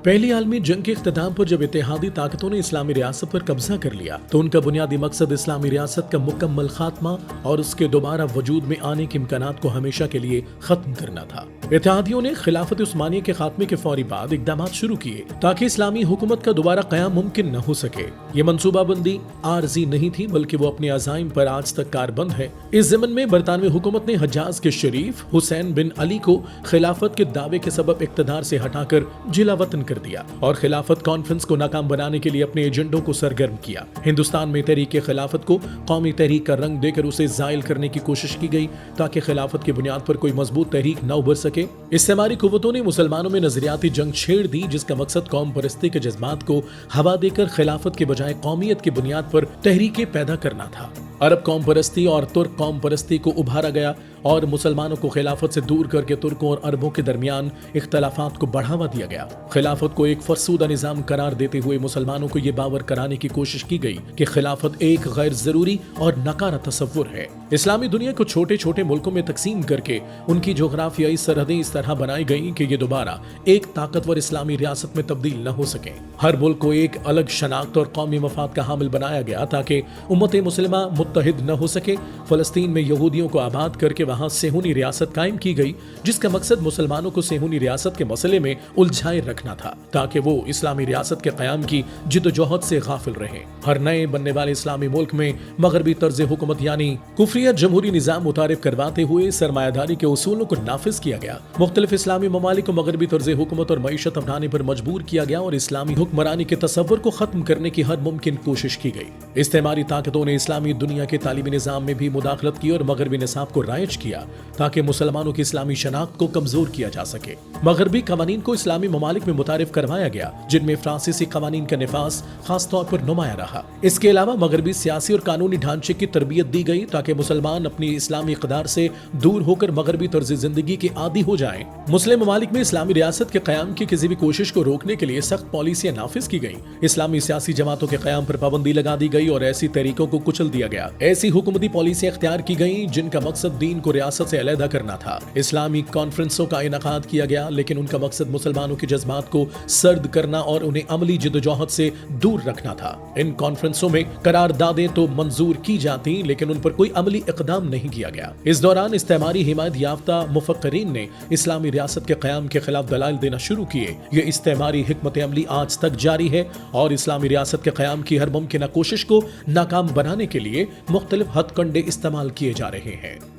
پہلی عالمی جنگ کے اختتام پر جب اتحادی طاقتوں نے اسلامی ریاست پر قبضہ کر لیا تو ان کا بنیادی مقصد اسلامی ریاست کا مکمل خاتمہ اور اس کے دوبارہ وجود میں آنے کے امکانات کو ہمیشہ کے لیے ختم کرنا تھا۔ اتحادیوں نے خلافت عثمانیہ کے خاتمے کے فوری بعد اقدامات شروع کیے تاکہ اسلامی حکومت کا دوبارہ قیام ممکن نہ ہو سکے۔ یہ منصوبہ بندی عارضی نہیں تھی بلکہ وہ اپنے عزائم پر آج تک کاربند ہے۔ اس ضمن میں برطانوی حکومت نے حجاز کے شریف حسین بن علی کو خلافت کے دعوے کے سبب اقتدار سے ہٹا کر جلا وطن کر دیا اور خلافت کانفرنس کو ناکام بنانے کے لیے اپنے ایجنڈوں کو سرگرم کیا۔ ہندوستان میں تحریک خلافت کو قومی تحریک کا رنگ دے کر اسے زائل کرنے کی کوشش کی گئی تاکہ خلافت کی بنیاد پر کوئی مضبوط تحریک نہ ابھر سکے۔ استعماری قوتوں نے مسلمانوں میں نظریاتی جنگ چھیڑ دی جس کا مقصد قوم پرستی کے جذبات کو ہوا دے کر خلافت کے بجائے قومیت کی بنیاد پر تحریکیں پیدا کرنا تھا۔ عرب قوم پرستی اور ترک قوم پرستی کو ابھارا گیا اور مسلمانوں کو خلافت سے دور کر کے ترکوں اور عربوں کے درمیان اختلافات کو بڑھاوا دیا گیا۔ خلافت کو ایک فرسودہ نظام قرار دیتے ہوئے مسلمانوں کو یہ باور کرانے کی کوشش کی گئی کہ خلافت ایک غیر ضروری اور ناکارہ تصور ہے۔ اسلامی دنیا کو چھوٹے چھوٹے ملکوں میں تقسیم کر کے ان کی جغرافیائی سرحدیں اس طرح بنائی گئیں کہ یہ دوبارہ ایک طاقتور اسلامی ریاست میں تبدیل نہ ہو سکیں۔ ہر ملک کو ایک الگ شناخت اور قومی مفاد کا حامل بنایا گیا تاکہ امت مسلمہ متحد نہ ہو سکے۔ فلسطین میں یہودیوں کو آباد کر کے وہاں صہیونی ریاست قائم کی گئی جس کا مقصد مسلمانوں کو صہیونی ریاست کے مسئلے میں الجھائے رکھنا تھا تاکہ وہ اسلامی ریاست کے قیام کی جدوجہد سے غافل رہیں۔ ہر نئے بننے والے اسلامی ملک میں مغربی طرز حکومت یعنی کفریہ جمہوری نظام متعارف کرواتے ہوئے سرمایہ داری کے اصولوں کو نافذ کیا گیا۔ مختلف اسلامی ممالک کو مغربی طرز حکومت اور معیشت اپنانے پر مجبور کیا گیا اور اسلامی حکمرانی کے تصور کو ختم کرنے کی ہر ممکن کوشش کی گئی۔ استعماری طاقتوں نے اسلامی دنیا کے تعلیمی نظام میں بھی مداخلت کی اور مغربی نصاب کو رائج کیا تاکہ مسلمانوں کی اسلامی شناخت کو کمزور کیا جا سکے۔ مغربی قوانین کو اسلامی ممالک میں متعارف کروایا گیا جن میں فرانسیسی قوانین کا نفاذ خاص طور پر نمایاں رہا۔ اس کے علاوہ مغربی سیاسی اور قانونی ڈھانچے کی تربیت دی گئی تاکہ مسلمان اپنی اسلامی اقدار سے دور ہو کر مغربی طرز زندگی کے عادی ہو جائیں۔ مسلم ممالک میں اسلامی ریاست کے قیام کی کسی بھی کوشش کو روکنے کے لیے سخت پالیسیاں نافذ کی گئیں۔ اسلامی سیاسی جماعتوں کے قیام پر پابندی لگا دی گئی اور ایسی تحریکوں کو کچل دیا گیا۔ ایسی حکومتی پالیسیاں اختیار کی گئیں جن کا مقصد دین کو ریاست سے علیحدہ کرنا تھا۔ اسلامی کانفرنسوں کا انعقاد کیا گیا لیکن ان کا مقصد مسلمانوں کے جذبات کو سرد کرنا اور انہیں عملی جدوجہد سے دور رکھنا تھا۔ ان کانفرنسوں میں قراردادیں تو منظور کی جاتی لیکن ان پر کوئی عملی اقدام نہیں کیا گیا۔ اس دوران استعماری حمایت یافتہ مفکرین نے اسلامی ریاست کے قیام کے خلاف دلائل دینا شروع کیے۔ یہ استعماری حکمت عملی آج تک جاری ہے اور اسلامی ریاست کے قیام کی ہر ممکنہ کوشش کو ناکام بنانے کے لیے مختلف ہتھ کنڈے استعمال کیے جا رہے ہیں۔